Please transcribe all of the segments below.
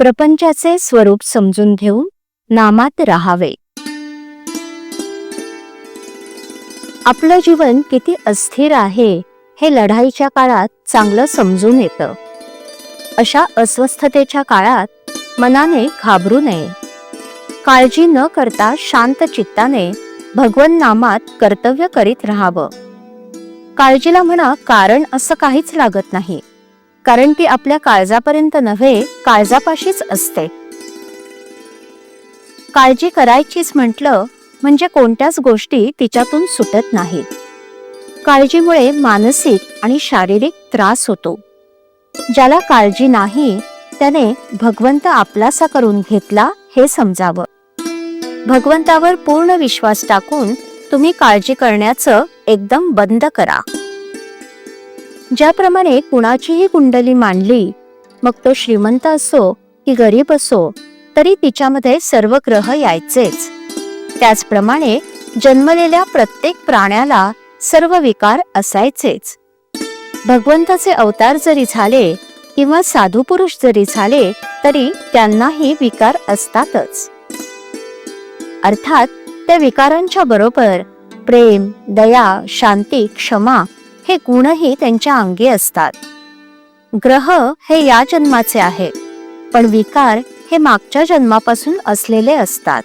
प्रपंचाचे स्वरूप समजून घेऊन नामात राहावे. आपलं जीवन किती अस्थिर आहे हे लढाईच्या काळात चांगलं समजून येतं. अशा अस्वस्थतेच्या काळात मनाने घाबरू नये. काळजी न करता शांत चित्ताने भगवन नामात कर्तव्य करीत राहावं. काळजीला म्हणा कारण असं काहीच लागत नाही, कारण ती आपल्या काळजापर्यंत नव्हे, काळजापाशीच असते. काळजी करायचीच म्हटलं म्हणजे कोणत्याच गोष्टी तिच्यातून सुटत नाहीत. काळजीमुळे मानसिक आणि शारीरिक त्रास होतो. ज्याला काळजी नाही त्याने भगवंत आपलासा करून घेतला हे समजावं. भगवंतावर पूर्ण विश्वास टाकून तुम्ही काळजी करण्याचं एकदम बंद करा. ज्याप्रमाणे कुणाचीही कुंडली मांडली, मग तो श्रीमंत असो की गरीब असो, तरी तिच्यामध्ये सर्व ग्रह यायचेच. त्याचप्रमाणे जन्मलेल्या प्रत्येक प्राण्याला सर्व विकार असायचेच. भगवंताचे अवतार जरी झाले किंवा साधू पुरुष जरी झाले तरी त्यांनाही विकार असतातच. अर्थात त्या विकारांच्या बरोबर प्रेम, दया, शांती, क्षमा हे गुणही त्यांच्या अंगी असतात. ग्रह हे या जन्माचे आहेत, पण विकार हे मागच्या जन्मापासून असलेले असतात.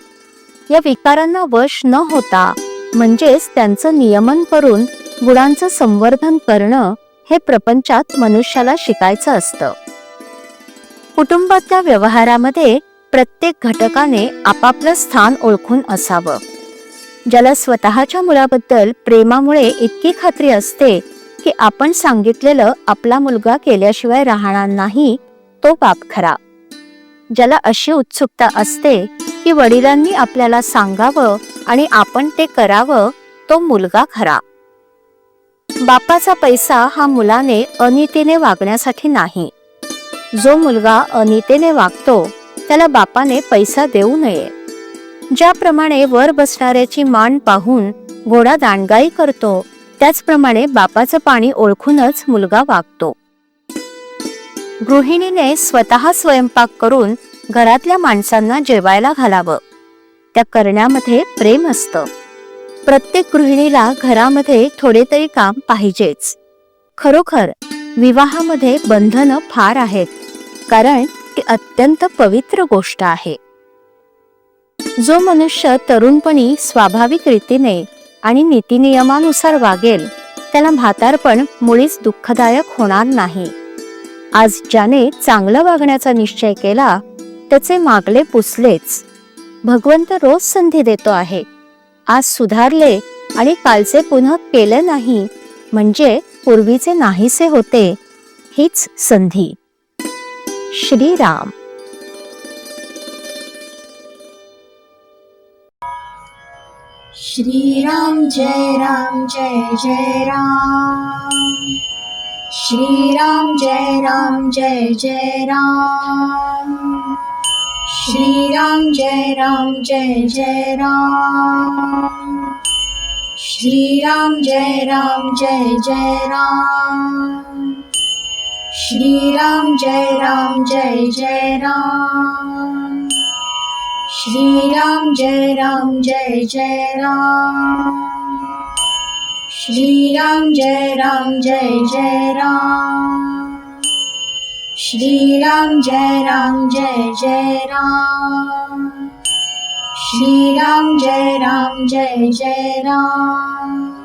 या विकारांना वश न होता म्हणजेच त्यांचं नियमन करून गुणांचं संवर्धन करणं हे प्रपंचात मनुष्याला शिकायचं असतं. कुटुंबातल्या व्यवहारामध्ये प्रत्येक घटकाने आपापलं स्थान ओळखून असावं. ज्याला स्वतःच्या मुलाबद्दल प्रेमामुळे इतकी खात्री असते की आपण सांगितलेलं आपला मुलगा केल्याशिवाय राहणार नाही, तो बाप खरा. ज्याला अशी उत्सुकता असते की वडिलांनी आपल्याला सांगावं आणि आपण ते करावं, तो मुलगा खरा. बापाचा पैसा हा मुलाने अनितीने वागण्यासाठी नाही. जो मुलगा अनितीने वागतो त्याला बापाने पैसा देऊ नये. ज्याप्रमाणे वर बसणाऱ्याची मान पाहून घोडा दांडगाई करतो, त्याचप्रमाणे बापाचं पाणी ओळखूनच मुलगा वागतो. गृहिणीने स्वतः स्वयंपाक करून घरातल्या माणसांना जेवायला घालावं. त्या करण्यामध्ये प्रेम असतं. प्रत्येक गृहिणीला घरामध्ये थोडे तरी काम पाहिजेच. खरोखर विवाहामध्ये बंधनं फार आहेत, कारण ती अत्यंत पवित्र गोष्ट आहे. जो मनुष्य तरुणपणी स्वाभाविक रीतीने आणि नीतिनियमानुसार वागेल त्याला म्हातारपण मुळीच दुःखदायक होणार नाही. आज ज्याने चांगलं वागण्याचा निश्चय केला त्याचे मागले पुसलेच. भगवंत रोज संधी देतो आहे. आज सुधारले आणि कालचे पुन्हा केले नाही म्हणजे पूर्वीचे नाहीसे होते, हीच संधी. श्रीराम. श्रीराम जय राम जय जय राम. श्रीराम जय राम जय जय राम. श्रीराम जय राम जय जय राम. श्रीराम जय राम जय जय राम. श्रीराम जय राम जय जय राम. श्रीराम जय राम जय जय राम. श्रीराम जय राम जय जय राम. श्रीराम जय राम जय जय राम. श्रीराम जय राम जय जय राम.